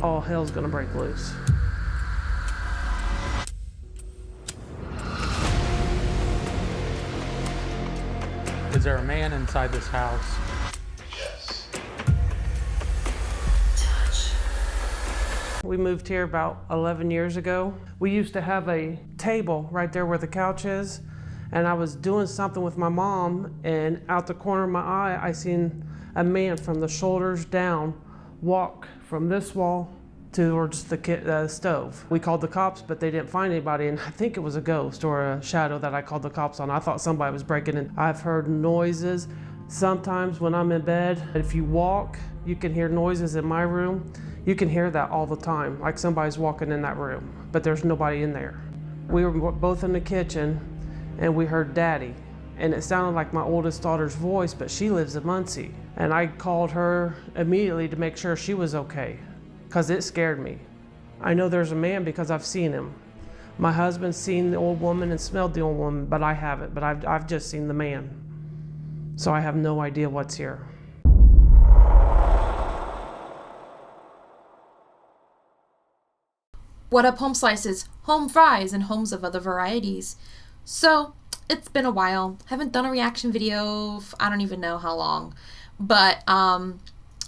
all hell's gonna break loose. Is there a man inside this house? Yes. We moved here about 11 years ago. We used to have a table right there where the couch is, and I was doing something with my mom, and out the corner of my eye, I seen a man from the shoulders down walk from this wall towards the stove. We called the cops, but they didn't find anybody, and I think it was a ghost or a shadow that I called the cops on. I thought somebody was breaking in. I've heard noises sometimes when I'm in bed. If you walk, you can hear noises in my room. You can hear that all the time, like somebody's walking in that room, but there's nobody in there. We were both in the kitchen, and we heard Daddy, and it sounded like my oldest daughter's voice, but she lives in Muncie. And I called her immediately to make sure she was okay, because it scared me. I know there's a man because I've seen him. My husband's seen the old woman and smelled the old woman, but I haven't, but I've just seen the man. So I have no idea what's here. What up, home slices, home fries, and homes of other varieties. So, it's been a while. Haven't done a reaction video, I don't even know how long. But,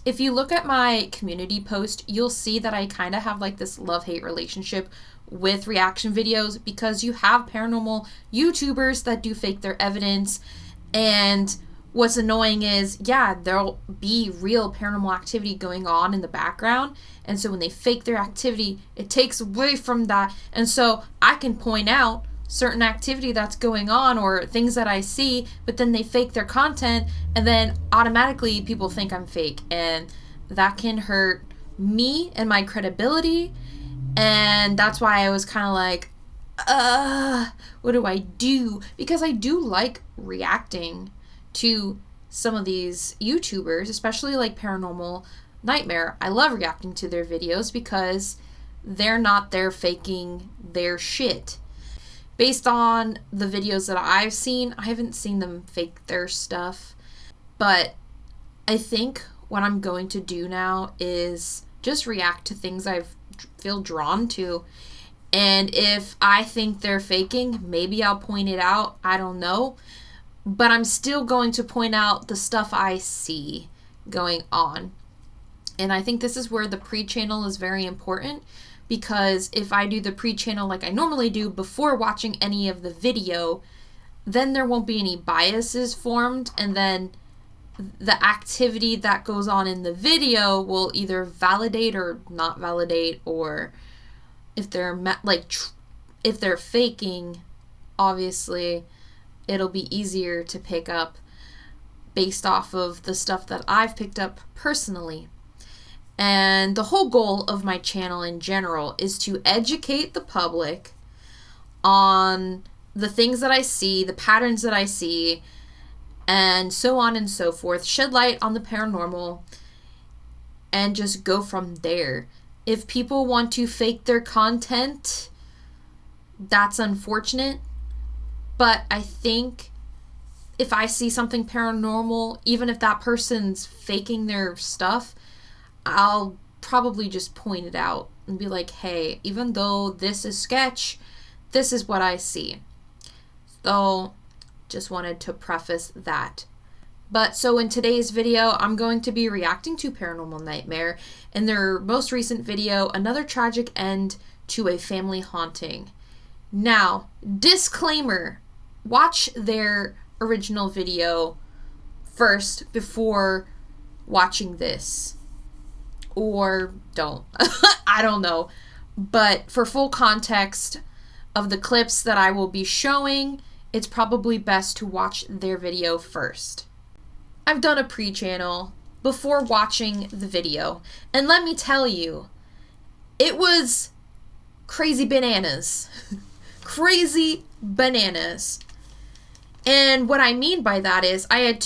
if you look at my community post, you'll see that I kind of have like this love-hate relationship with reaction videos, because you have paranormal YouTubers that do fake their evidence, and what's annoying is, yeah, there'll be real paranormal activity going on in the background, and so when they fake their activity, it takes away from that. And so I can point out certain activity that's going on or things that I see, but then they fake their content, and then automatically people think I'm fake, and that can hurt me and my credibility. And that's why I was kind of like, what do I do? Because I do like reacting to some of these YouTubers, especially like Paranormal Nightmare. I love reacting to their videos because they're not there faking their shit. Based on the videos that I've seen, I haven't seen them fake their stuff. But I think what I'm going to do now is just react to things I feel drawn to. And if I think they're faking, maybe I'll point it out. I don't know. But I'm still going to point out the stuff I see going on. And I think this is where the pre-channel is very important, because if I do the pre-channel like I normally do before watching any of the video, then there won't be any biases formed, and then the activity that goes on in the video will either validate or not validate, or if they're if they're faking, obviously it'll be easier to pick up based off of the stuff that I've picked up personally. And the whole goal of my channel in general is to educate the public on the things that I see, the patterns that I see, and so on and so forth. Shed light on the paranormal and just go from there. If people want to fake their content, that's unfortunate. But I think if I see something paranormal, even if that person's faking their stuff, I'll probably just point it out and be like, hey, even though this is sketch, this is what I see. So just wanted to preface that. But so in today's video, I'm going to be reacting to Paranormal Nightmare in their most recent video, Another Tragic End to a Family Haunting. Now, disclaimer, watch their original video first before watching this. Or don't. I don't know. But for full context of the clips that I will be showing, it's probably best to watch their video first. I've done a pre-channel before watching the video, and let me tell you, it was crazy bananas. Crazy bananas. And what I mean by that is I had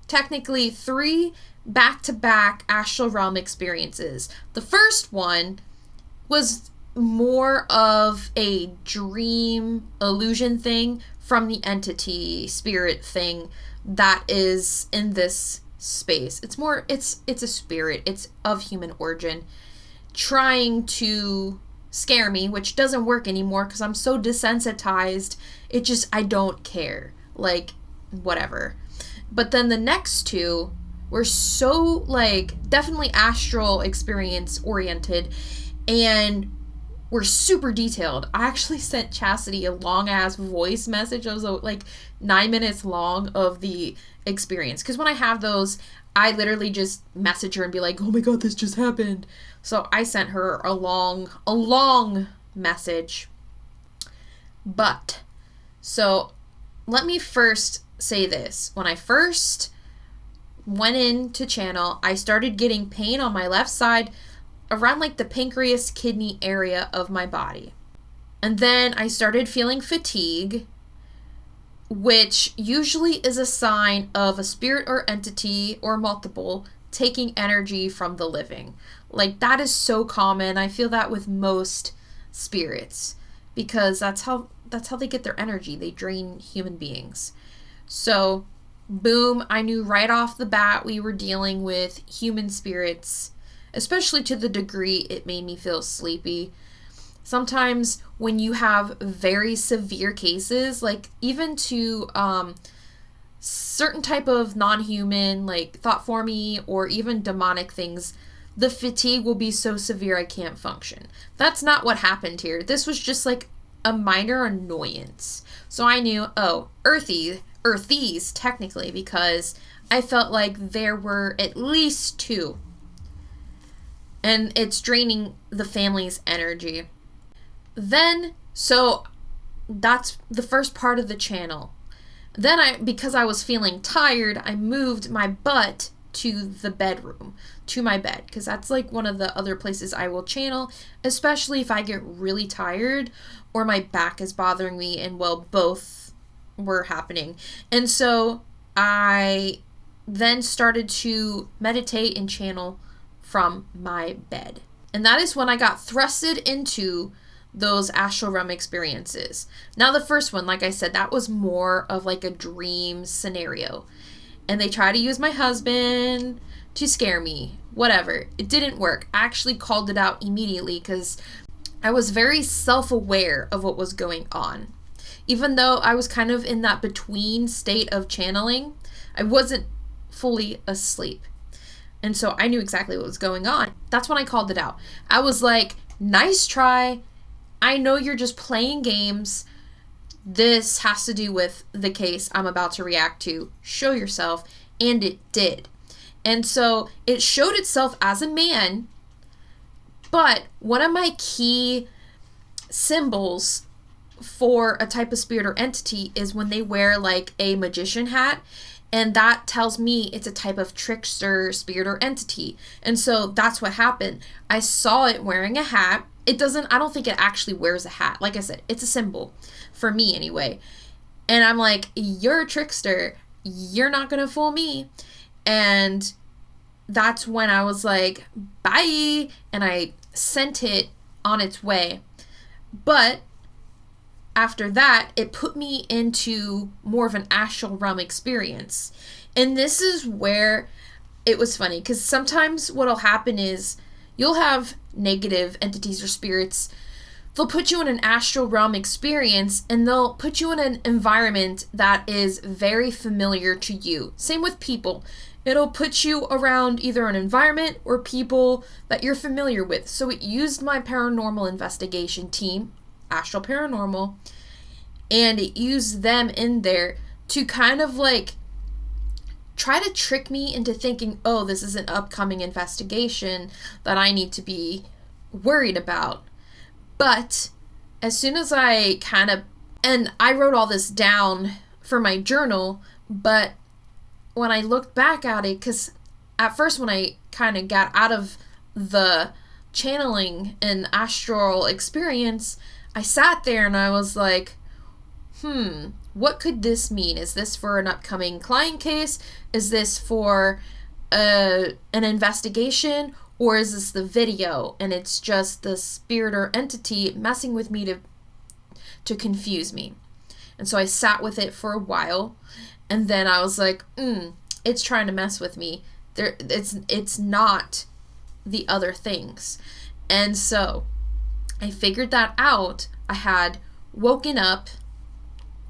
technically three back-to-back astral realm experiences. The first one was more of a dream illusion thing from the entity spirit thing that is in this space. It's a spirit. It's of human origin. trying to scare me, which doesn't work anymore because I'm so desensitized. I don't care. Like, whatever. But then the next two were so, like, definitely astral experience oriented and were super detailed. I actually sent Chastity a long ass voice message. It was like 9 minutes long of the experience. Because when I have those, I literally just message her and be like, oh my god, this just happened. So I sent her a long message. But, so let me first say this. When I first went in to channel, I started getting pain on my left side around like the pancreas kidney area of my body. And then I started feeling fatigue, which usually is a sign of a spirit or entity or multiple taking energy from the living. Like, that is so common. I feel that with most spirits because that's how they get their energy. They drain human beings. So, boom, I knew right off the bat we were dealing with human spirits, especially to the degree it made me feel sleepy. Sometimes when you have very severe cases, like even to certain type of non-human, like thought formy or even demonic things, the fatigue will be so severe I can't function. That's not what happened here. This was just like a minor annoyance. So I knew, oh, earthies technically, because I felt like there were at least two. And it's draining the family's energy. Then, so that's the first part of the channel. Then because I was feeling tired, I moved my butt to the bedroom, to my bed, because that's like one of the other places I will channel, especially if I get really tired or my back is bothering me, and well, both were happening. And so I then started to meditate and channel from my bed. And that is when I got thrusted into those astral realm experiences. Now the first one, like I said, that was more of like a dream scenario. And they try to use my husband to scare me. Whatever. It didn't work. I actually called it out immediately because I was very self-aware of what was going on. Even though I was kind of in that between state of channeling, I wasn't fully asleep. And so I knew exactly what was going on. That's when I called it out. I was like, nice try. I know you're just playing games. This has to do with the case I'm about to react to. Show yourself. And it did. And so it showed itself as a man. But one of my key symbols for a type of spirit or entity is when they wear like a magician hat. And that tells me it's a type of trickster, spirit, or entity. And so that's what happened. I saw it wearing a hat. I don't think it actually wears a hat. Like I said, it's a symbol. For me, anyway. And I'm like, you're a trickster. You're not going to fool me. And that's when I was like, bye. And I sent it on its way. But after that, it put me into more of an astral realm experience. And this is where it was funny, because sometimes what'll happen is you'll have negative entities or spirits. They'll put you in an astral realm experience, and they'll put you in an environment that is very familiar to you. Same with people. It'll put you around either an environment or people that you're familiar with. So it used my paranormal investigation team, Astral Paranormal, and it used them in there to kind of like try to trick me into thinking, oh, this is an upcoming investigation that I need to be worried about. But as soon as I and I wrote all this down for my journal, but when I looked back at it, because at first when I kind of got out of the channeling and astral experience, I sat there and I was like, what could this mean? Is this for an upcoming client case? Is this for an investigation? Or is this the video and it's just the spirit or entity messing with me to confuse me? And so I sat with it for a while, and then I was like, it's trying to mess with me. It's not the other things. And so I figured that out. I had woken up.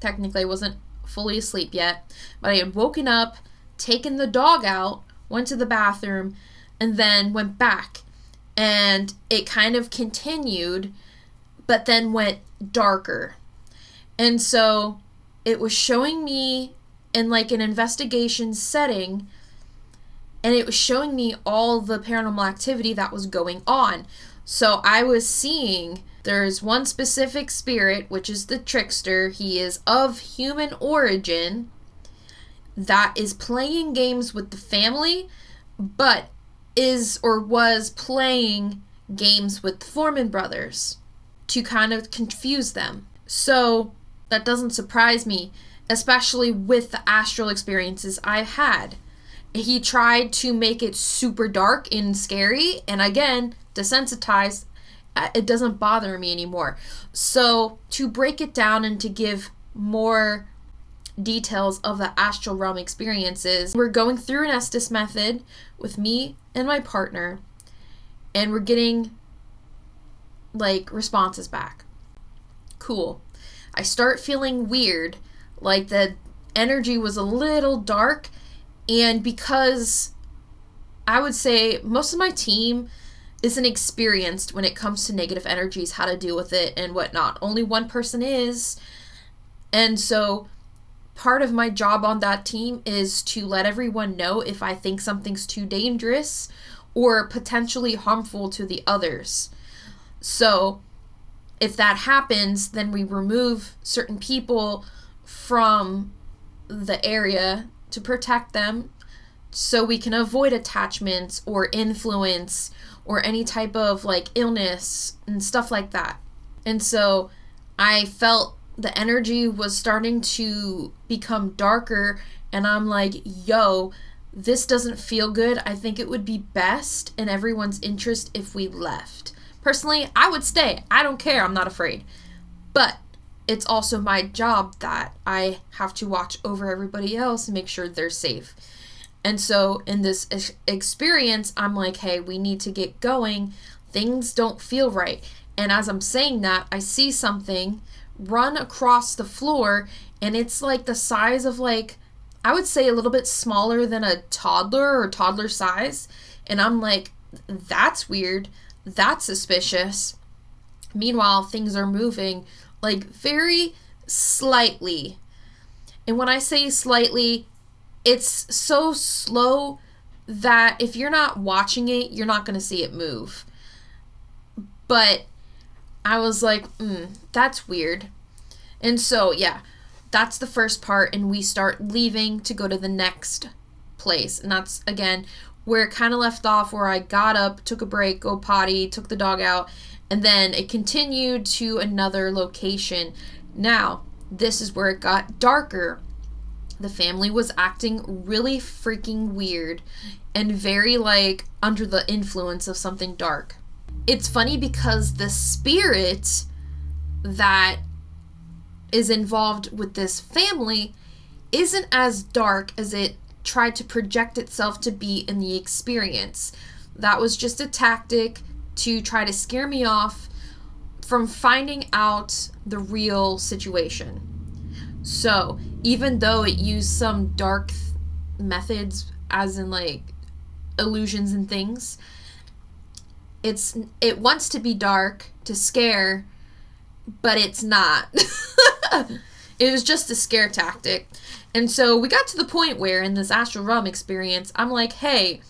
Technically, I wasn't fully asleep yet, but I had woken up, taken the dog out, went to the bathroom, and then went back. And it kind of continued, but then went darker. And so it was showing me in like an investigation setting, and it was showing me all the paranormal activity that was going on. So I was seeing there's one specific spirit, which is the trickster. He is of human origin that is playing games with the family, but is or was playing games with the Foreman brothers to kind of confuse them. So that doesn't surprise me, especially with the astral experiences I've had. He tried to make it super dark and scary, and again, desensitized. It doesn't bother me anymore. So to break it down and to give more details of the astral realm experiences, we're going through an Estes method with me and my partner, and we're getting like responses back. Cool. I start feeling weird, like the energy was a little dark, and because I would say most of my team isn't experienced when it comes to negative energies, how to deal with it and whatnot. Only one person is. And so part of my job on that team is to let everyone know if I think something's too dangerous or potentially harmful to the others. So if that happens, then we remove certain people from the area to protect them so we can avoid attachments or influence or any type of like illness and stuff like that. And so I felt the energy was starting to become darker, and I'm like, yo, this doesn't feel good. I think it would be best in everyone's interest if we left. Personally, I would stay. I don't care. I'm not afraid. But it's also my job that I have to watch over everybody else and make sure they're safe. And so in this experience, I'm like, hey, we need to get going. Things don't feel right. And as I'm saying that, I see something run across the floor, and it's like the size of like, I would say a little bit smaller than a toddler or toddler size. And I'm like, that's weird. That's suspicious. Meanwhile, things are moving like very slightly. And when I say slightly, it's so slow that if you're not watching it, you're not going to see it move. But I was like, that's weird. And so, yeah, that's the first part. And we start leaving to go to the next place. And that's, again, where it kind of left off, where I got up, took a break, go potty, took the dog out. And then it continued to another location. Now, this is where it got darker. The family was acting really freaking weird and very like under the influence of something dark. It's funny because the spirit that is involved with this family isn't as dark as it tried to project itself to be in the experience. That was just a tactic to try to scare me off from finding out the real situation. So even though it used some dark methods, as in like illusions and things, it wants to be dark to scare, but it's not. It was just a scare tactic. And so we got to the point where in this astral realm experience, I'm like, hey,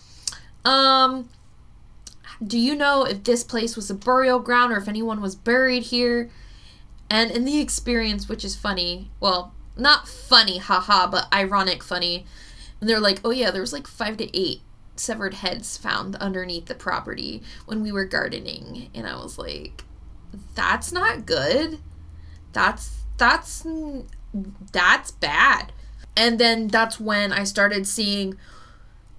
do you know if this place was a burial ground or if anyone was buried here? And in the experience, which is funny, well, not funny, haha, but ironic funny. And they're like, oh yeah, there was like 5 to 8 severed heads found underneath the property when we were gardening. And I was like, that's not good. That's bad. And then that's when I started seeing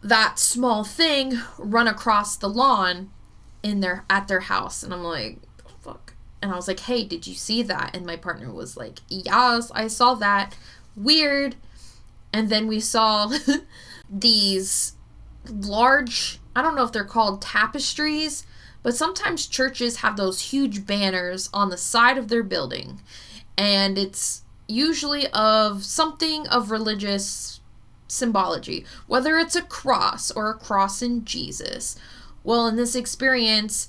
that small thing run across the lawn at their house. And I'm like, fuck. And I was like, hey, did you see that? And my partner was like, yes, I saw that. Weird. And then we saw these large, I don't know if they're called tapestries, but sometimes churches have those huge banners on the side of their building, and it's usually of something of religious symbology, whether it's a cross or a cross in Jesus. Well, in this experience,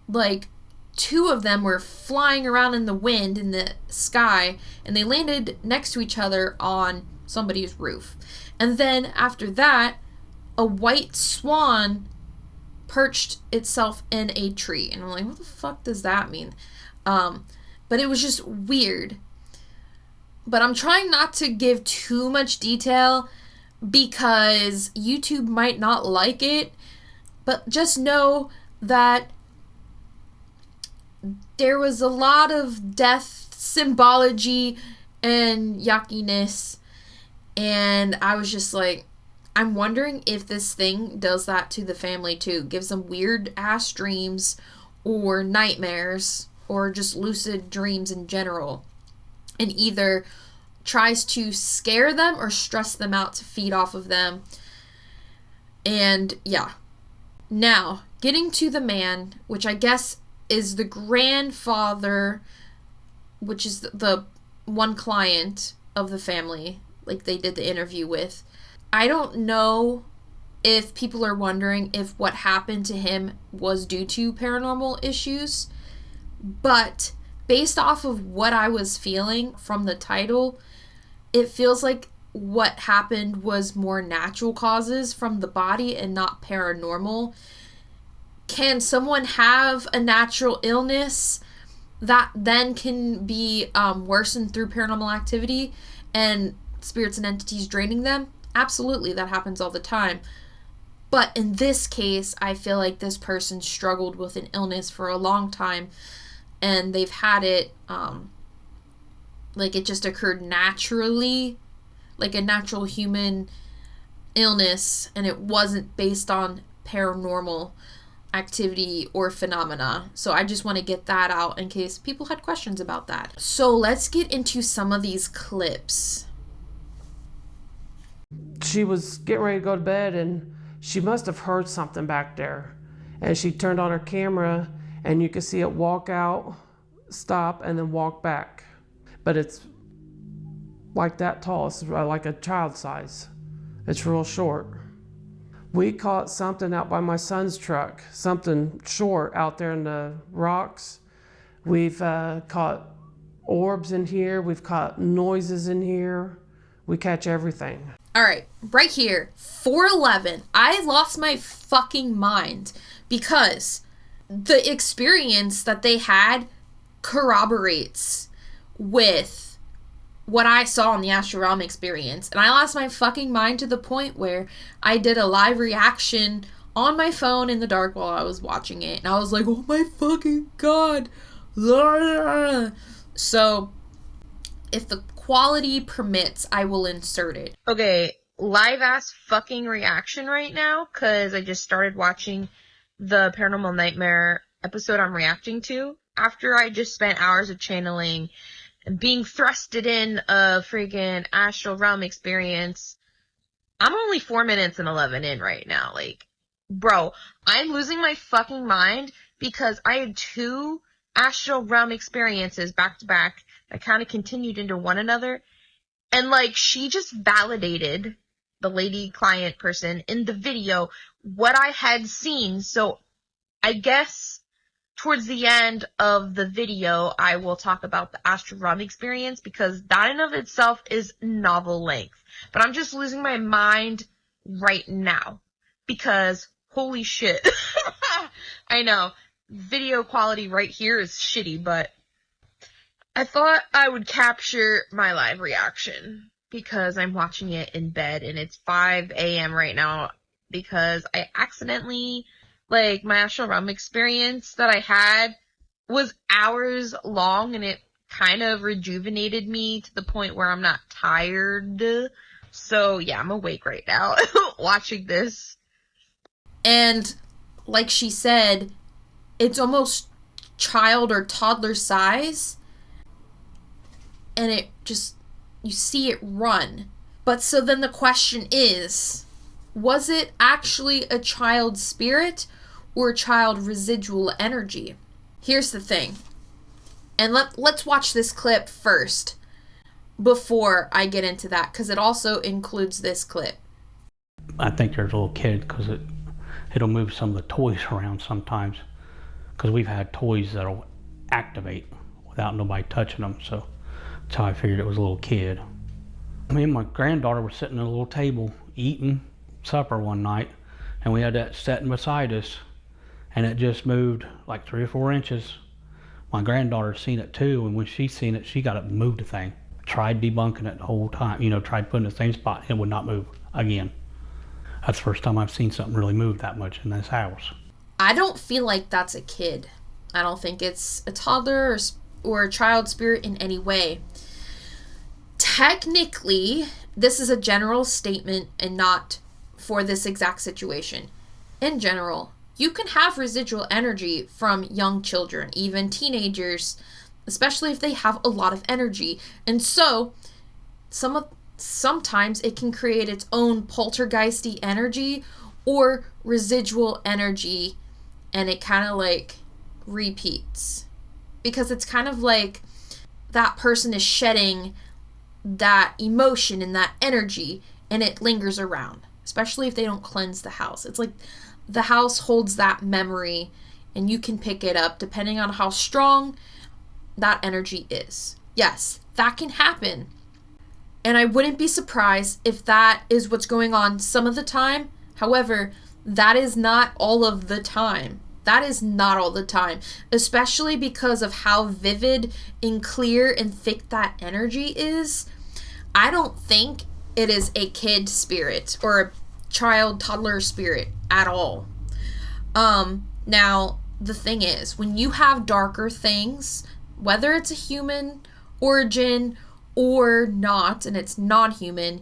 like, 2 of them were flying around in the wind in the sky, and they landed next to each other on somebody's roof. And then after that, a white swan perched itself in a tree. And I'm like, what the fuck does that mean? But it was just weird. But I'm trying not to give too much detail because YouTube might not like it. But just know that there was a lot of death symbology and yuckiness. And I was just like, I'm wondering if this thing does that to the family too. Gives them weird ass dreams or nightmares or just lucid dreams in general. And either tries to scare them or stress them out to feed off of them. And yeah. Now, getting to the man, which I guess is the grandfather, which is the one client of the family, like they did the interview with. I don't know if people are wondering if what happened to him was due to paranormal issues, but based off of what I was feeling from the title, it feels like what happened was more natural causes from the body and not paranormal. Can someone have a natural illness that then can be worsened through paranormal activity and spirits and entities draining them? Absolutely, that happens all the time. But in this case, I feel like this person struggled with an illness for a long time, and they've had it, like it just occurred naturally, like a natural human illness, and it wasn't based on paranormal activity or phenomena. So I just want to get that out in case people had questions about that. So let's get into some of these clips. She was getting ready to go to bed, and she must have heard something back there. And she turned on her camera, and you could see it walk out, stop, and then walk back. But it's like that tall. It's like a child size. It's real short. We caught something out by my son's truck, something short out there in the rocks. We've caught orbs in here. We've caught noises in here. We catch everything. All right, right here, 411. I lost my fucking mind because the experience that they had corroborates with what I saw in the astral realm experience. And I lost my fucking mind to the point where I did a live reaction on my phone in the dark while I was watching it. And I was like, oh my fucking God. So if the quality permits, I will insert it. Okay, live ass fucking reaction right now, because I just started watching the Paranormal Nightmare episode I'm reacting to. After I just spent hours of channeling and being thrusted in a freaking astral realm experience, I'm only 4 minutes and 11 in right now. Like, bro, I'm losing my fucking mind because I had 2 astral realm experiences back to back that kind of continued into one another. And, like, she just validated, the lady client person in the video, what I had seen. So I guess towards the end of the video, I will talk about the astral realm experience, because that in of itself is novel length. But I'm just losing my mind right now because holy shit. I know video quality right here is shitty, but I thought I would capture my live reaction because I'm watching it in bed and it's 5 a.m. right now because I accidentally, like, my astral realm experience that I had was hours long and it kind of rejuvenated me to the point where I'm not tired. So yeah, I'm awake right now watching this. And like she said, it's almost child or toddler size. And it just, you see it run. But so then the question is, was it actually a child spirit? or child residual energy. Here's the thing. And let's watch this clip first before I get into that, because it also includes this clip. I think there's a little kid, because it'll move some of the toys around sometimes, because we've had toys that'll activate without nobody touching them. So that's how I figured it was a little kid. Me and my granddaughter were sitting at a little table eating supper one night, and we had that sitting beside us, and it just moved like 3 or 4 inches. My granddaughter seen it too, and when she seen it, she got up and moved the thing. Tried debunking it the whole time, tried putting it in the same spot, and it would not move again. That's the first time I've seen something really move that much in this house. I don't feel like that's a kid. I don't think it's a toddler or a child spirit in any way. Technically, this is a general statement and not for this exact situation. In general, you can have residual energy from young children, even teenagers, especially if they have a lot of energy. And so, sometimes it can create its own poltergeisty energy or residual energy, and it kind of like repeats. Because it's kind of like that person is shedding that emotion and that energy, and it lingers around, especially if they don't cleanse the house. It's like the house holds that memory, and you can pick it up depending on how strong that energy is. Yes, that can happen. And I wouldn't be surprised if that is what's going on some of the time. However, that is not all of the time. That is not all the time, especially because of how vivid and clear and thick that energy is. I don't think it is a kid spirit or a child, toddler spirit at all. Now, the thing is, when you have darker things, whether it's a human origin or not, and it's non-human,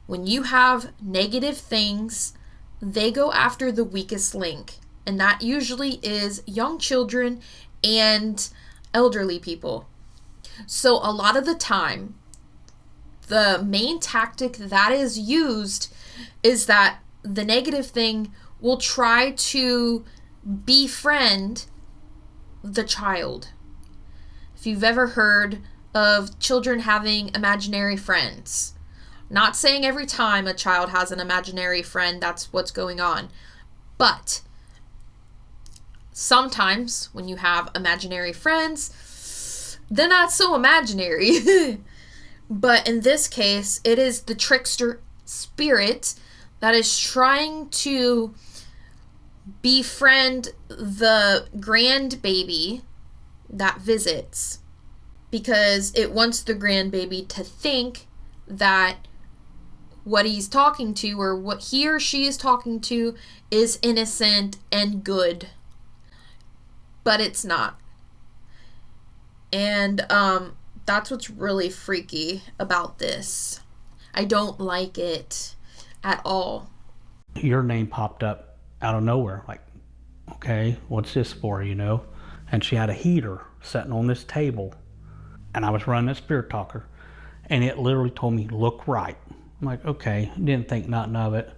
when you have negative things, they go after the weakest link. And that usually is young children and elderly people. So a lot of the time, the main tactic that is used is that the negative thing will try to befriend the child. If you've ever heard of children having imaginary friends, not saying every time a child has an imaginary friend that's what's going on, but sometimes when you have imaginary friends, they're not so imaginary. But in this case, it is the trickster spirit that is trying to befriend the grandbaby that visits, because it wants the grandbaby to think that what he's talking to, or what he or she is talking to, is innocent and good. But it's not. And that's what's really freaky about this. I don't like it at all. Your name popped up out of nowhere, like, okay, what's this for, And she had a heater sitting on this table, and I was running a spirit talker, and it literally told me, look right. I'm like, okay, didn't think nothing of it.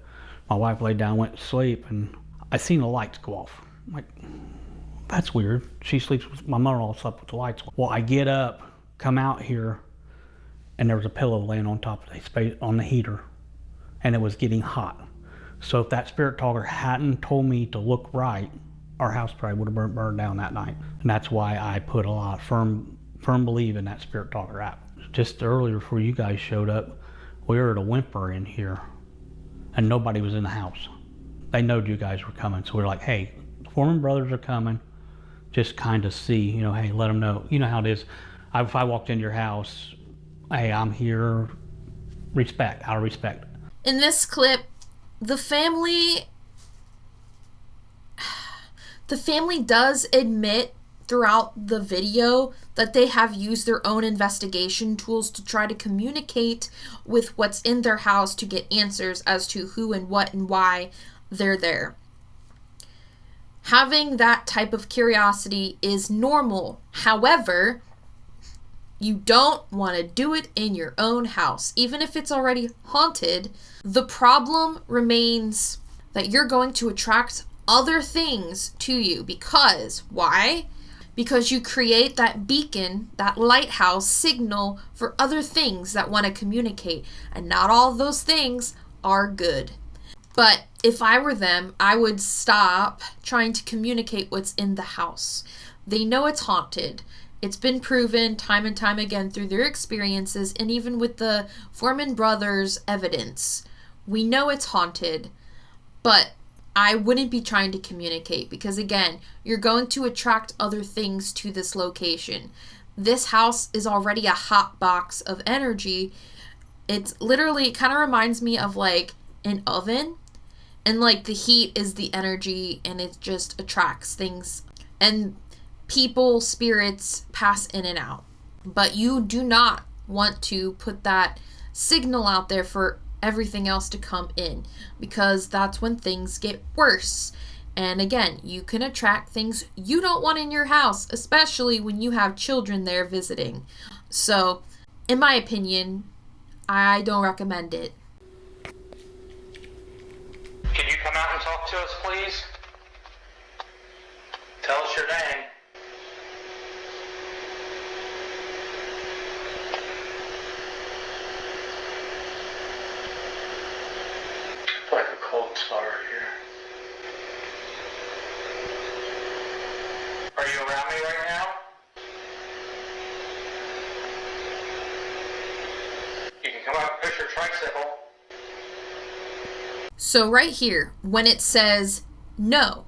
My wife laid down, went to sleep, and I seen the lights go off. I'm like, that's weird. She sleeps with, my mother-in-law slept with the lights on. Well, I get up, come out here, and there was a pillow laying on top of the space on the heater, and it was getting hot. So if that spirit talker hadn't told me to look right, our house probably would have burned down that night. And that's why I put a lot of firm belief in that spirit talker app. Just earlier, before you guys showed up, we were at a whimper in here, and nobody was in the house. They knowed you guys were coming, so we were like, hey, the Foreman brothers are coming. Just kind of see, hey, let them know. You know how it is. If I walked into your house, hey, I'm here, respect, out of respect. In this clip, the family does admit throughout the video that they have used their own investigation tools to try to communicate with what's in their house to get answers as to who and what and why they're there. Having that type of curiosity is normal. However, you don't want to do it in your own house. Even if it's already haunted, the problem remains that you're going to attract other things to you. Because, why? Because you create that beacon, that lighthouse signal for other things that want to communicate. And not all of those things are good. But if I were them, I would stop trying to communicate what's in the house. They know it's haunted. It's been proven time and time again through their experiences, and even with the Foreman brothers' evidence. We know it's haunted, but I wouldn't be trying to communicate because, again, you're going to attract other things to this location. This house is already a hot box of energy. It's literally, it kind of reminds me of like an oven, and like the heat is the energy, and it just attracts things, and people, spirits pass in and out. But you do not want to put that signal out there for everything else to come in, because that's when things get worse. And again, you can attract things you don't want in your house, especially when you have children there visiting. So, in my opinion, I don't recommend it. Can you come out and talk to us, please? Tell us your name. It's like a cold spot right here. Are you around me right now? You can come out and push your tricycle. So right here, when it says no,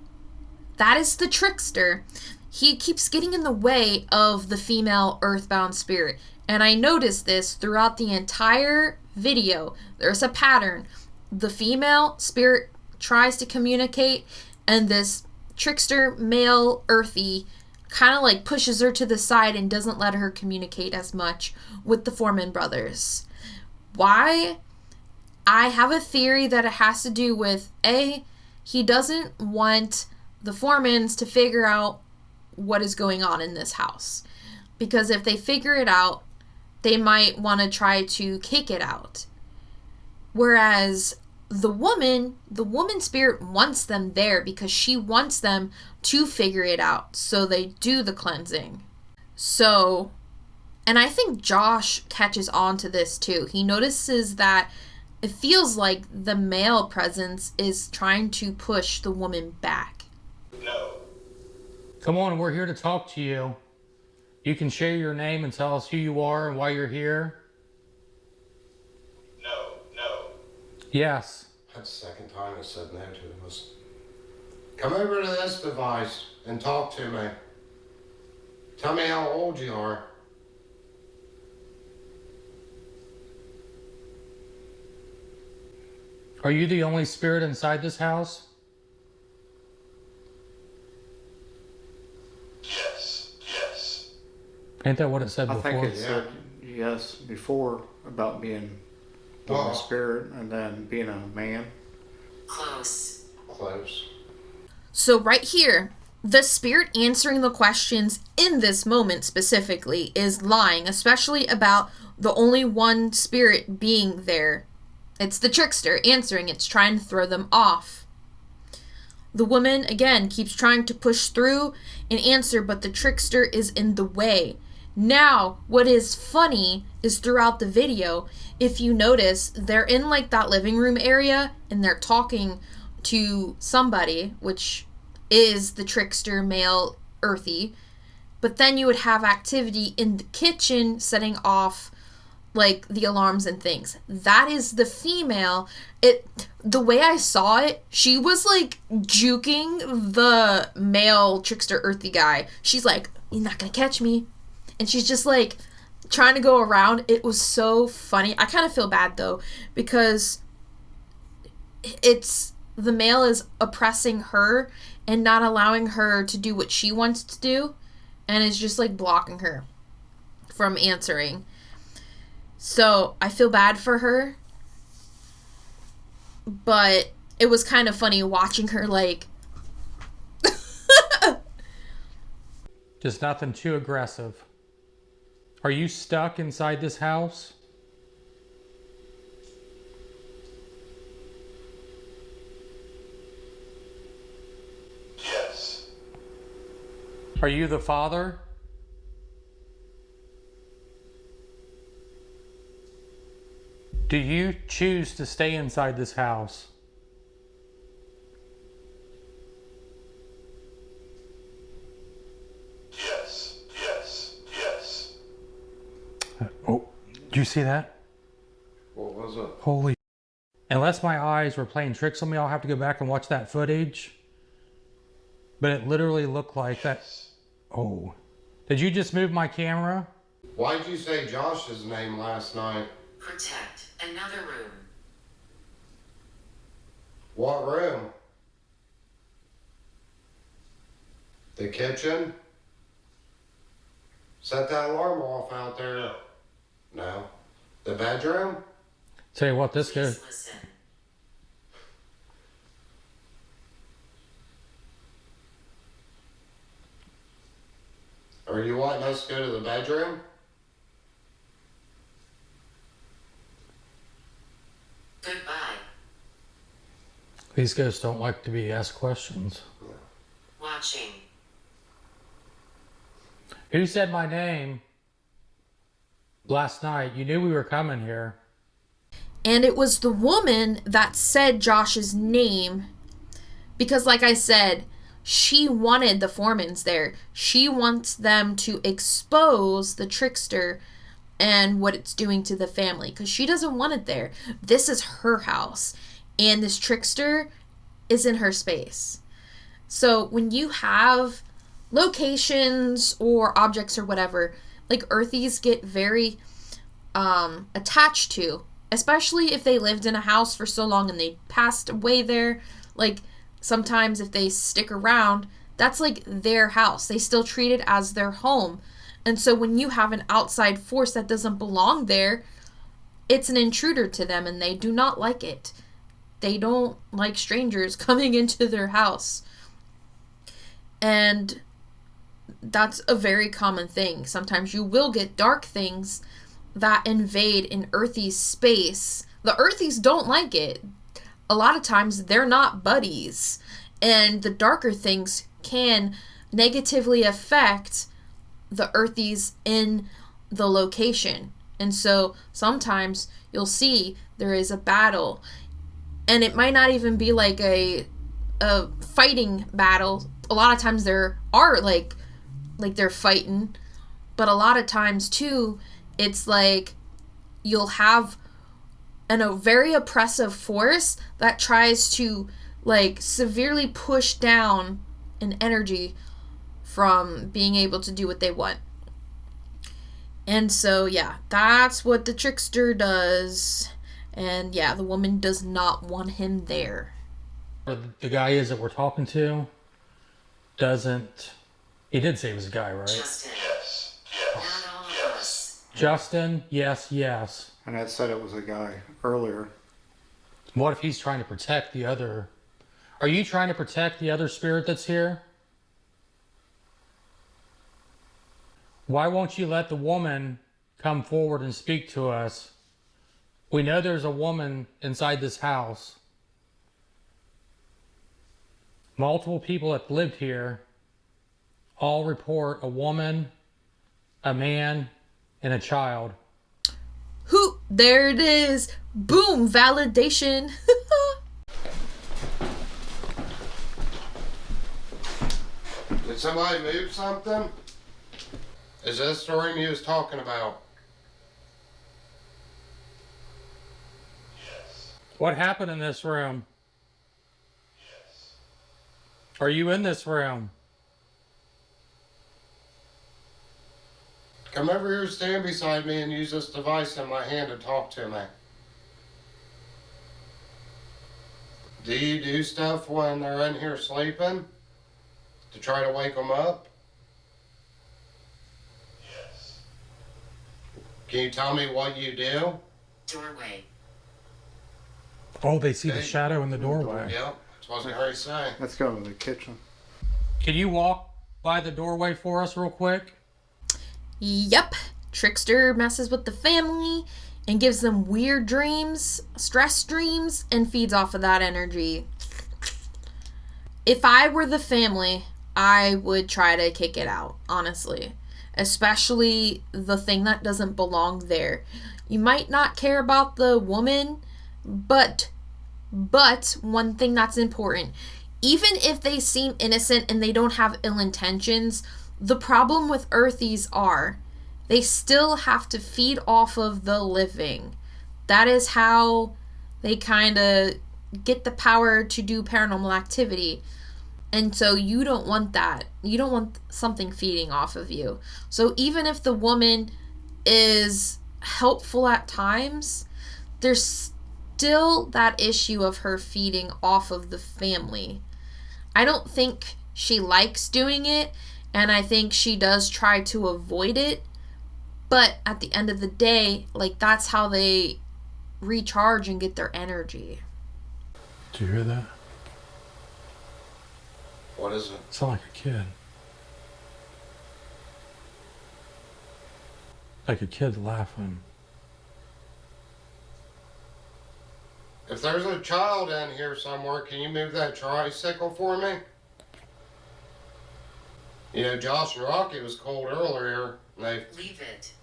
that is the trickster. He keeps getting in the way of the female earthbound spirit. And I noticed this throughout the entire video. There's a pattern. The female spirit tries to communicate, and this trickster male earthy kind of like pushes her to the side and doesn't let her communicate as much with the Foreman brothers. Why? I have a theory that it has to do with he doesn't want the Foremans to figure out what is going on in this house. Because if they figure it out, they might want to try to kick it out. Whereas the woman spirit wants them there because she wants them to figure it out. So they do the cleansing. So, and I think Josh catches on to this too. He notices that it feels like the male presence is trying to push the woman back. No. Come on, we're here to talk to you. You can share your name and tell us who you are and why you're here. No. Yes. That's the second time I said no to him. Come over to this device and talk to me. Tell me how old you are. Are you the only spirit inside this house? Yes. Ain't that what it said I before? think it said yes before about being a spirit and then being a man. Close. So right here, the spirit answering the questions in this moment specifically is lying, especially about the only one spirit being there. It's the trickster answering. It's trying to throw them off. The woman, again, keeps trying to push through and answer, but the trickster is in the way. Now, what is funny is throughout the video, if you notice, they're in like that living room area and they're talking to somebody, which is the trickster male earthy. But then you would have activity in the kitchen setting off like the alarms and things. That is the female. The way I saw it, she was like juking the male trickster earthy guy. She's like, "You're not gonna catch me," and she's just like trying to go around. It was so funny. I kind of feel bad though, because it's the male is oppressing her and not allowing her to do what she wants to do, and is just like blocking her from answering. So I feel bad for her, but it was kind of funny watching her like Just nothing too aggressive. Are you stuck inside this house? Are you the father? Do you choose to stay inside this house? Yes, yes, yes. Oh, did you see that? What was it? Holy. Unless my eyes were playing tricks on me, I'll have to go back and watch that footage. But it literally looked like that. Oh. Did you just move my camera? Why'd you say Josh's name last night? Protect another room. What room? The kitchen? Set that alarm off out there. No. The bedroom? Tell you what, this Please goes. listen. Are you wanting us to go to the bedroom? Goodbye. These ghosts don't like to be asked questions. Watching. Who said my name last night? You knew we were coming here. And it was the woman that said Josh's name because, like I said, she wanted the Foremans there. She wants them to expose the trickster and what it's doing to the family because she doesn't want it there. This is her house, and this trickster is in her space. So when you have locations or objects or whatever, like Earthies get very attached to, especially if they lived in a house for so long and they passed away there. Like sometimes if they stick around, that's like their house. They still treat it as their home. And so when you have an outside force that doesn't belong there, it's an intruder to them and they do not like it. They don't like strangers coming into their house. And that's a very common thing. Sometimes you will get dark things that invade an Earthy space. The Earthies don't like it. A lot of times they're not buddies. And the darker things can negatively affect the Earthies in the location. And so sometimes you'll see there is a battle. And it might not even be like a fighting battle. A lot of times there are like they're fighting. But a lot of times too, it's like you'll have a very oppressive force that tries to like severely push down an energy from being able to do what they want. And so yeah, that's what the trickster does. And yeah, the woman does not want him there. The guy is that we're talking to doesn't. He did say he was a guy, right? Justin. Yes, yes, Not all of yes. us. Justin, yes, yes. And I said it was a guy earlier. What if he's trying to protect the other? Are you trying to protect the other spirit that's here? Why won't you let the woman come forward and speak to us? We know there's a woman inside this house. Multiple people that lived here all report a woman, a man, and a child. Who? There it is. Boom, validation. Did somebody move something? Is this the room you was talking about? What happened in this room? Are you in this room? Come over here, stand beside me, and use this device in my hand to talk to me. Do you do stuff when they're in here sleeping? To try to wake them up? Yes. Can you tell me what you do? Doorway. Oh, they see the Okay. shadow in the doorway. Yep, that's what I was going to say. Let's go to the kitchen. Can you walk by the doorway for us real quick? Yep. Trickster messes with the family and gives them weird dreams, stress dreams, and feeds off of that energy. If I were the family, I would try to kick it out, honestly. Especially the thing that doesn't belong there. You might not care about the woman, but one thing that's important, even if they seem innocent and they don't have ill intentions, the problem with earthies are they still have to feed off of the living. That is how they kind of get the power to do paranormal activity. And so you don't want that. You don't want something feeding off of you. So even if the woman is helpful at times, there's still that issue of her feeding off of the family. I don't think she likes doing it, and I think she does try to avoid it. But at the end of the day, like, that's how they recharge and get their energy. Did you hear that? What is it? It sounded like a kid. Like a kid laughing. If there's a child in here somewhere, can you move that tricycle for me? You know, Josh and Rocky was cold earlier, and Leave it.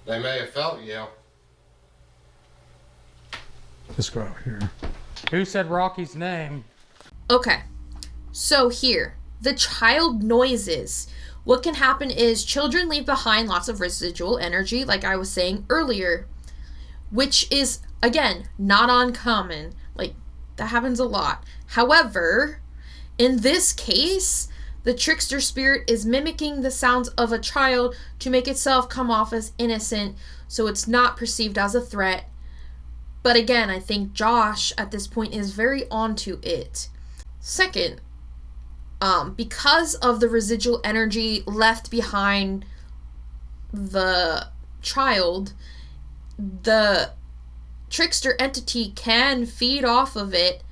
they may have felt you. This girl here. Who said Rocky's name? Okay, so here, the child noises. What can happen is children leave behind lots of residual energy, like I was saying earlier, which is, again, not uncommon. Like, that happens a lot. However, in this case, the trickster spirit is mimicking the sounds of a child to make itself come off as innocent, so it's not perceived as a threat. But again, I think Josh at this point is very onto it. Second, because of the residual energy left behind the child, the trickster entity can feed off of it,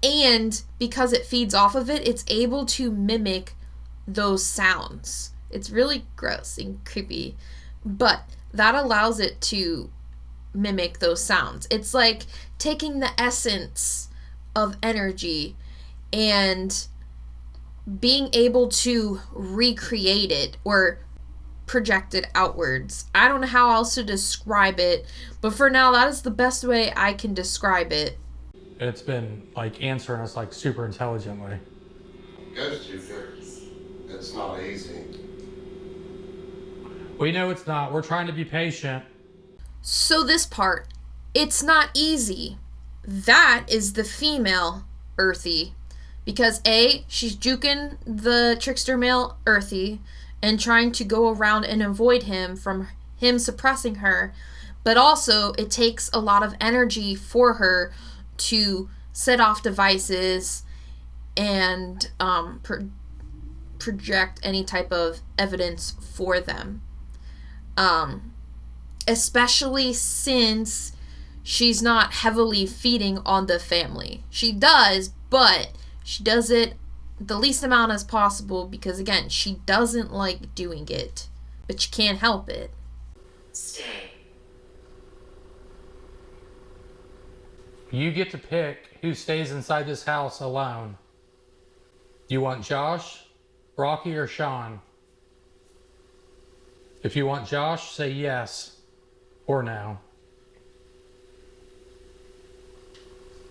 and because it feeds off of it, it's able to mimic those sounds. It's really gross and creepy, but that allows it to mimic those sounds. It's like taking the essence of energy and being able to recreate it or project it outwards. I don't know how else to describe it, but for now, that is the best way I can describe it. It's been like answering us like super intelligently. Ghost shooter. It's not easy. We know it's not. We're trying to be patient. So this part, it's not easy. That is the female earthy. Because A, she's juking the trickster male earthy and trying to go around and avoid him from him suppressing her. But also, it takes a lot of energy for her to set off devices and project any type of evidence for them. Especially since she's not heavily feeding on the family. She does, but she does it the least amount as possible because, again, she doesn't like doing it, but she can't help it. Stay. You get to pick who stays inside this house alone. You want Josh, Rocky, or Sean? If you want Josh, say yes or no.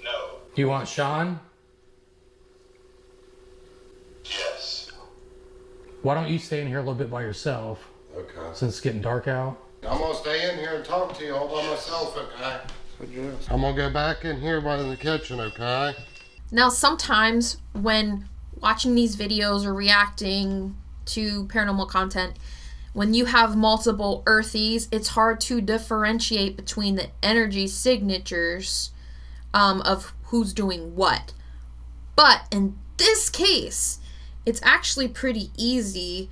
No. You want Sean? Yes. Why don't you stay in here a little bit by yourself Okay. since it's getting dark out? I'm gonna stay in here and talk to you all by myself, okay? Suggest. I'm gonna go back in here by the kitchen, okay? Now, sometimes when watching these videos or reacting to paranormal content, when you have multiple earthies, it's hard to differentiate between the energy signatures of who's doing what. But in this case, it's actually pretty easy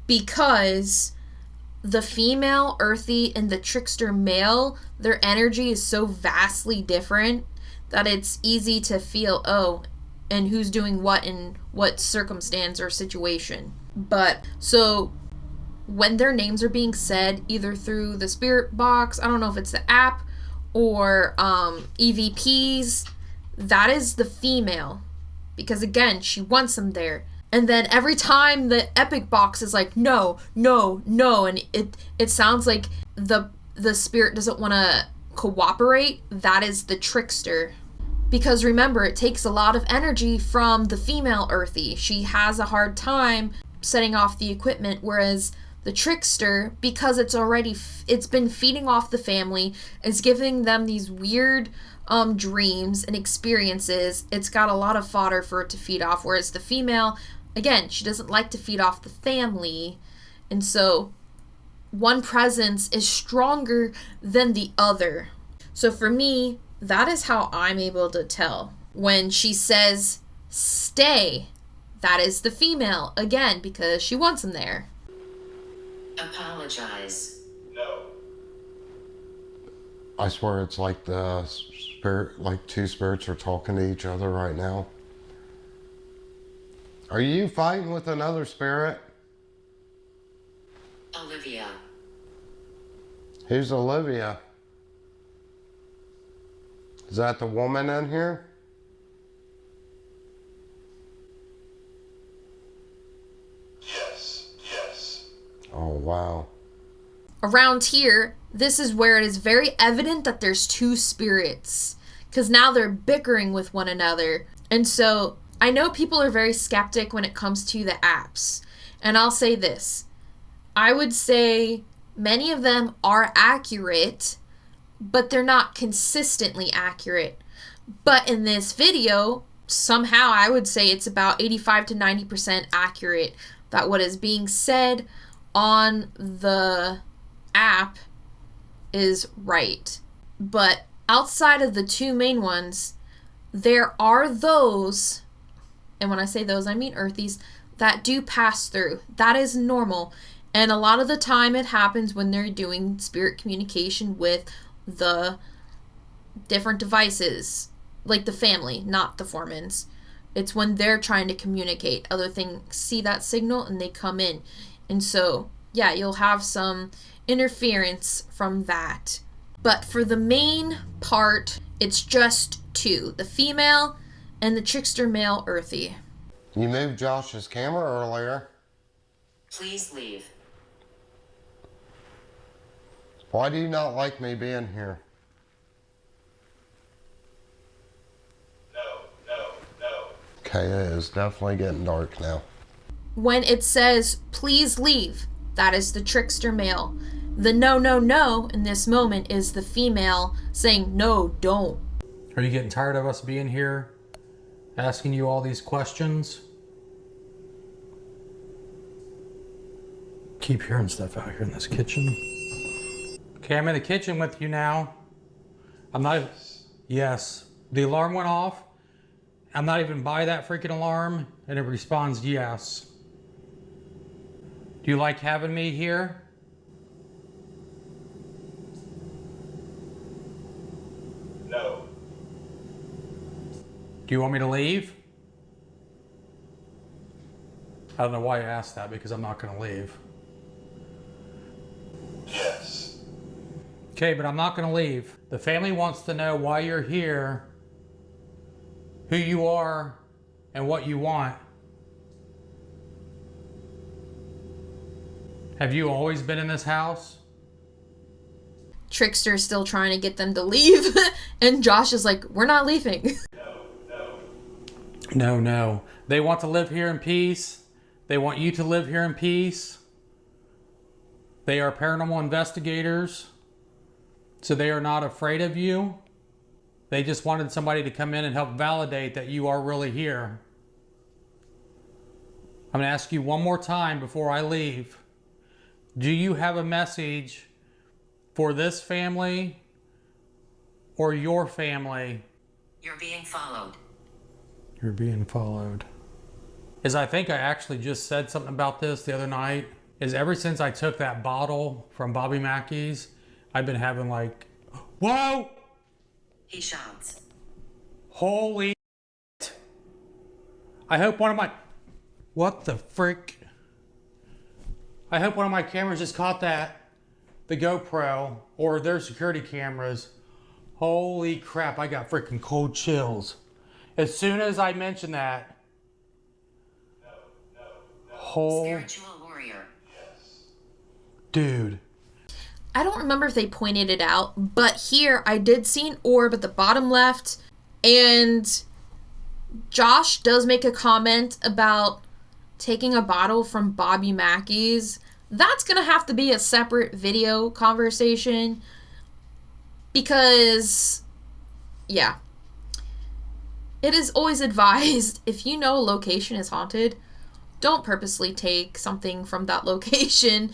because the female earthy and the trickster male, their energy is so vastly different that it's easy to feel, oh, and who's doing what in what circumstance or situation. But so when their names are being said either through the spirit box, I don't know if it's the app or EVPs, that is the female, because again, she wants them there. And then every time the epic box is like, no, no, no, and it sounds like the spirit doesn't want to cooperate, that is the trickster. Because remember, it takes a lot of energy from the female earthy. She has a hard time setting off the equipment, whereas the trickster, because it's been feeding off the family, is giving them these weird dreams and experiences. It's got a lot of fodder for it to feed off, whereas the female, again, she doesn't like to feed off the family, and so one presence is stronger than the other. So for me, that is how I'm able to tell. When she says stay, that is the female, again, because she wants him there. Apologize. No. I swear it's like the spirit, like two spirits are talking to each other right now. Are you fighting with another spirit? Olivia. Who's Olivia? Is that the woman in here? Yes. Yes. Oh, wow. Around here, this is where it is very evident that there's two spirits, because now they're bickering with one another. And so I know people are very skeptic when it comes to the apps, and I'll say this. I would say many of them are accurate, but they're not consistently accurate. But in this video, somehow I would say it's about 85 to 90% accurate, that what is being said on the app is right. But outside of the two main ones, there are those, and when I say those, I mean earthies, that do pass through. That is normal. And a lot of the time it happens when they're doing spirit communication with the different devices, like the family, not the formans. It's when they're trying to communicate. Other things see that signal and they come in. And so, yeah, you'll have some interference from that. But for the main part, it's just two, the female and the trickster male earthy. You moved Josh's camera earlier. Please leave. Why do you not like me being here? No. Okay, it is definitely getting dark now. When it says, please leave, that is the trickster male. The no, no, no in this moment is the female saying, no, don't. Are you getting tired of us being here, asking you all these questions? Keep hearing stuff out here in this kitchen. Okay, I'm in the kitchen with you now. I'm not... Yes. The alarm went off. I'm not even by that freaking alarm, and it responds yes. Do you like having me here? No. Do you want me to leave? I don't know why I asked that, because I'm not going to leave. Yes. Okay, but I'm not going to leave. The family wants to know why you're here, who you are, and what you want. Have you always been in this house? Trickster's still trying to get them to leave, and Josh is like, we're not leaving. No. They want to live here in peace. They want you to live here in peace. They are paranormal investigators, so they are not afraid of you. They just wanted somebody to come in and help validate that you are really here. I'm going to ask you one more time before I leave. Do you have a message for this family or your family? You're being followed. You're being followed. I think I actually just said something about this the other night. Ever since I took that bottle from Bobby Mackey's, I've been having like, whoa! He shouts. Holy shit. I hope one of my... What the frick? I hope one of my cameras just caught that. The GoPro or their security cameras. Holy crap, I got freaking cold chills. As soon as I mentioned that, whole... Spiritual warrior. Dude. I don't remember if they pointed it out, but here I did see an orb at the bottom left, and Josh does make a comment about taking a bottle from Bobby Mackey's. That's gonna have to be a separate video conversation because, yeah. It is always advised, if you know a location is haunted, don't purposely take something from that location,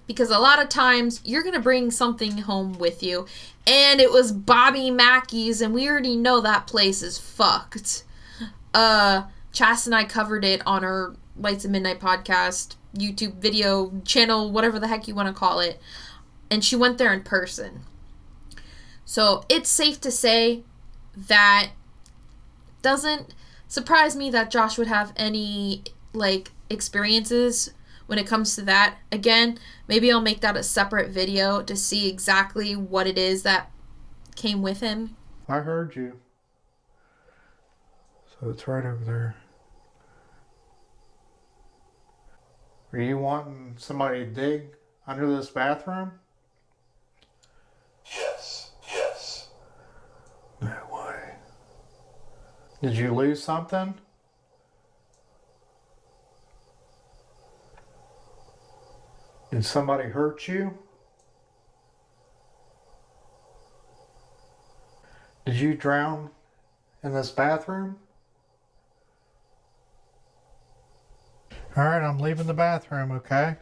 because a lot of times you're going to bring something home with you, and it was Bobby Mackey's, and we already know that place is fucked. Chas and I covered it on our Lights at Midnight podcast, YouTube video channel, whatever the heck you want to call it, and she went there in person. So it's safe to say that doesn't surprise me that Josh would have any, experiences when it comes to that. Again, maybe I'll make that a separate video to see exactly what it is that came with him. I heard you. So it's right over there. Are you wanting somebody to dig under this bathroom? Yes. No way. Did you lose something? Did somebody hurt you? Did you drown in this bathroom? Alright, I'm leaving the bathroom, okay?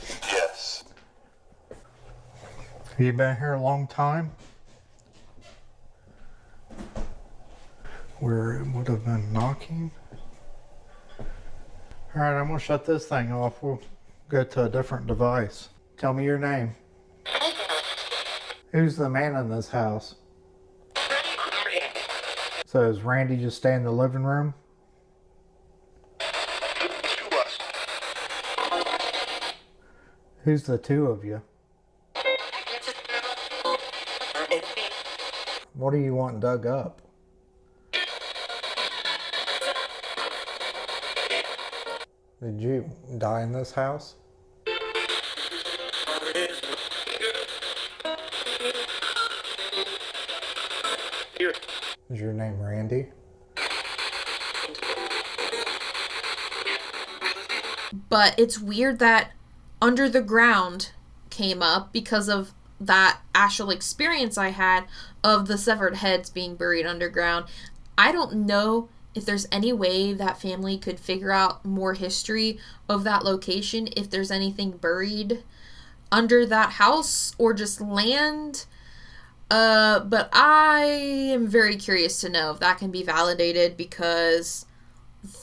Yes. Have you been here a long time? Where it would have been knocking? Alright, I'm going to shut this thing off. We'll go to a different device. Tell me your name. Who's the man in this house? So does Randy just stay in the living room? Who's the two of you? What do you want dug up? Did you die in this house? Is your name Randy? But it's weird that Under the Ground came up because of that astral experience I had of the severed heads being buried underground. I don't know if there's any way that family could figure out more history of that location, if there's anything buried under that house or just land. But I am very curious to know if that can be validated, because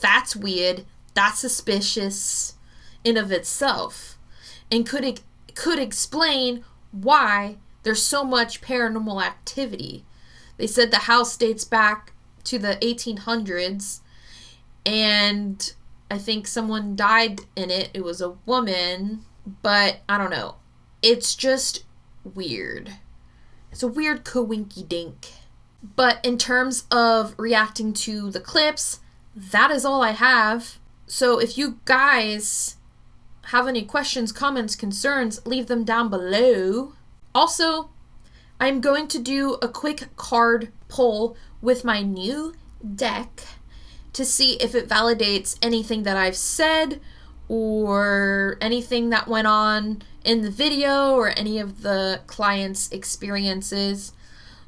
that's weird, that's suspicious in of itself, and could explain why there's so much paranormal activity. They said the house dates back to the 1800s, and I think someone died in it. It was a woman, but I don't know. It's just weird. It's a weird coinky dink. But in terms of reacting to the clips, that is all I have. So if you guys have any questions, comments, concerns, leave them down below. Also, I'm going to do a quick card pull with my new deck to see if it validates anything that I've said or anything that went on in the video or any of the clients' experiences.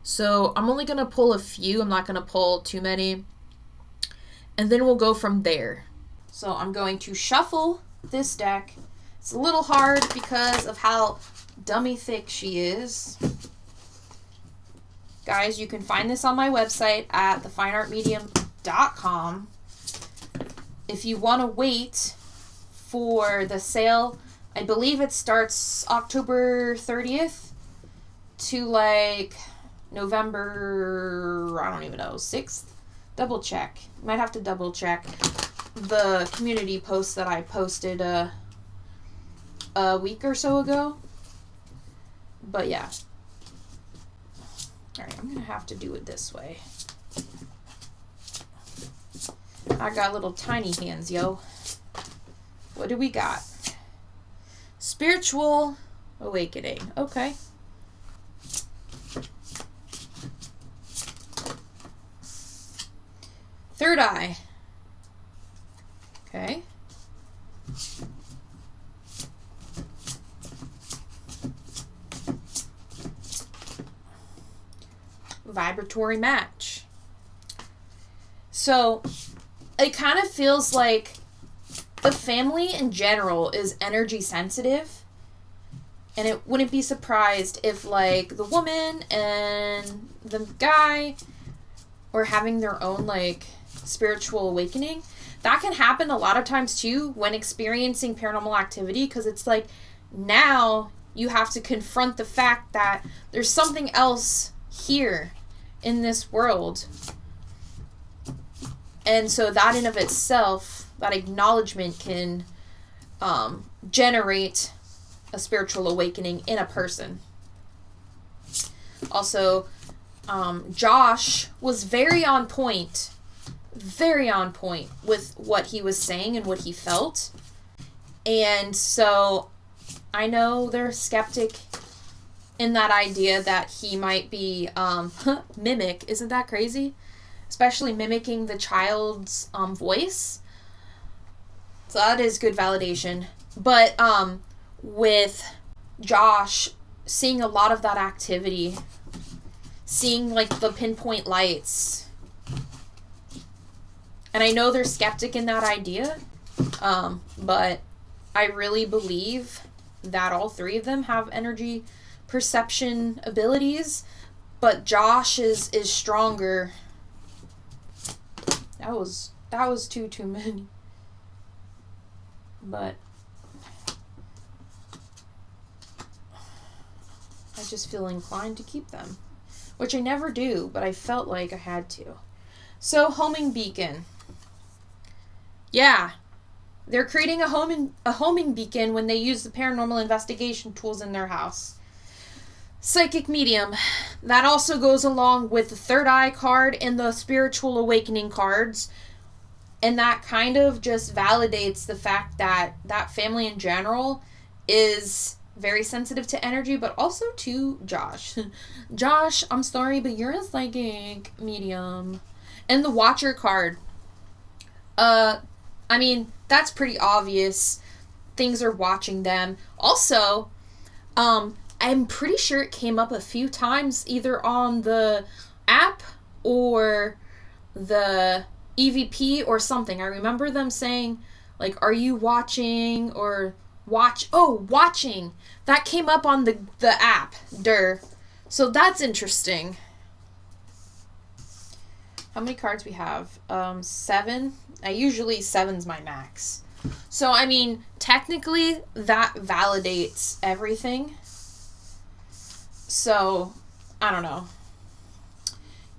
So I'm only going to pull a few. I'm not going to pull too many. And then we'll go from there. So I'm going to shuffle this deck. It's a little hard because of how dummy thick she is. Guys, you can find this on my website at thefineartmedium.com. If you want to wait for the sale, I believe it starts October 30th to like November, I don't even know, 6th? Double check. Might have to double check the community post that I posted a week or so ago. But yeah. Alright, I'm going to have to do it this way. I got little tiny hands, yo. What do we got? Spiritual awakening. Okay. Third eye. Okay. Vibratory match. So it kind of feels like the family in general is energy sensitive, and it wouldn't be surprised if like the woman and the guy were having their own like spiritual awakening. That can happen a lot of times too when experiencing paranormal activity, because it's like now you have to confront the fact that there's something else here in this world. And so that in of itself, that acknowledgement can generate a spiritual awakening in a person. Also, Josh was very on point with what he was saying and what he felt. And so I know they're skeptic in that idea that he might be mimic. Isn't that crazy? Especially mimicking the child's voice. So that is good validation. But with Josh, seeing a lot of that activity, seeing like the pinpoint lights, and I know they're skeptic in that idea, but I really believe that all three of them have energy perception abilities, but Josh is stronger. That was too many. But I just feel inclined to keep them, which I never do, but I felt like I had to. So, homing beacon. Yeah, they're creating a homing beacon when they use the paranormal investigation tools in their house. Psychic medium. That also goes along with the third eye card and the spiritual awakening cards. And that kind of just validates the fact that that family in general is very sensitive to energy, but also to Josh. Josh, I'm sorry, but you're a psychic medium. And the watcher card. I mean, that's pretty obvious. Things are watching them. Also, I'm pretty sure it came up a few times either on the app or the EVP or something. I remember them saying, like, are you watching or watching. That came up on the app. So that's interesting. How many cards we have? 7. Usually 7's my max. So, I mean, technically that validates everything. So, I don't know.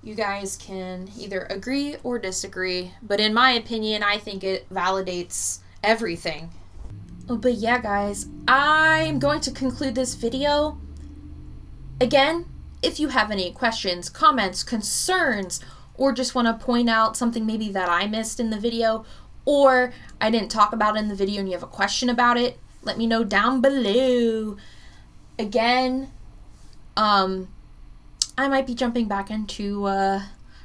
You guys can either agree or disagree, but in my opinion, I think it validates everything. But yeah, guys, I'm going to conclude this video. Again, if you have any questions, comments, concerns, or just want to point out something maybe that I missed in the video, or I didn't talk about in the video and you have a question about it, let me know down below. Again, I might be jumping back into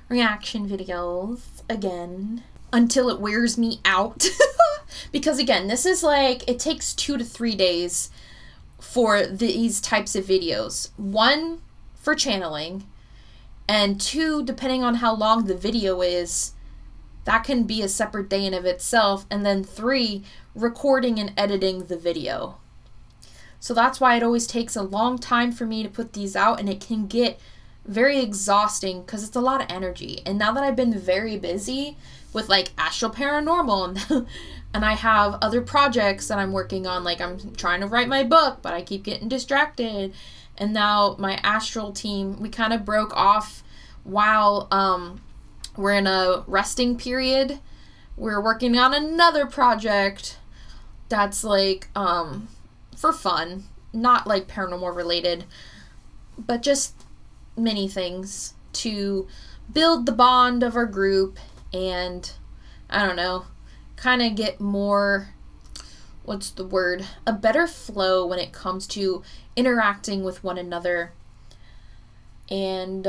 reaction videos again until it wears me out. Because again, this is like, it takes 2 to 3 days for these types of videos. 1, for channeling, and 2, depending on how long the video is, that can be a separate day in of itself, and then 3, recording and editing the video. So that's why it always takes a long time for me to put these out, and it can get very exhausting because it's a lot of energy. And now that I've been very busy with like Astral Paranormal and I have other projects that I'm working on, like I'm trying to write my book, but I keep getting distracted. And now my Astral team, we kind of broke off while we're in a resting period. We're working on another project that's like for fun, not like paranormal related, but just many things to build the bond of our group and I don't know, kind of get more, what's the word, a better flow when it comes to interacting with one another. And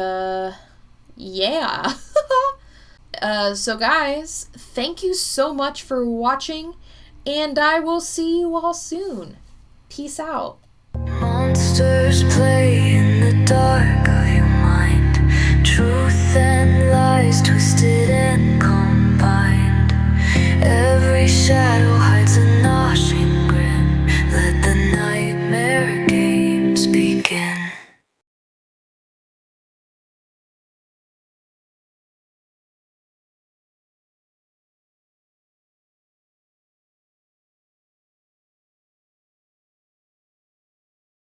yeah. So guys, thank you so much for watching, and I will see you all soon. Peace out. Monsters play in the dark.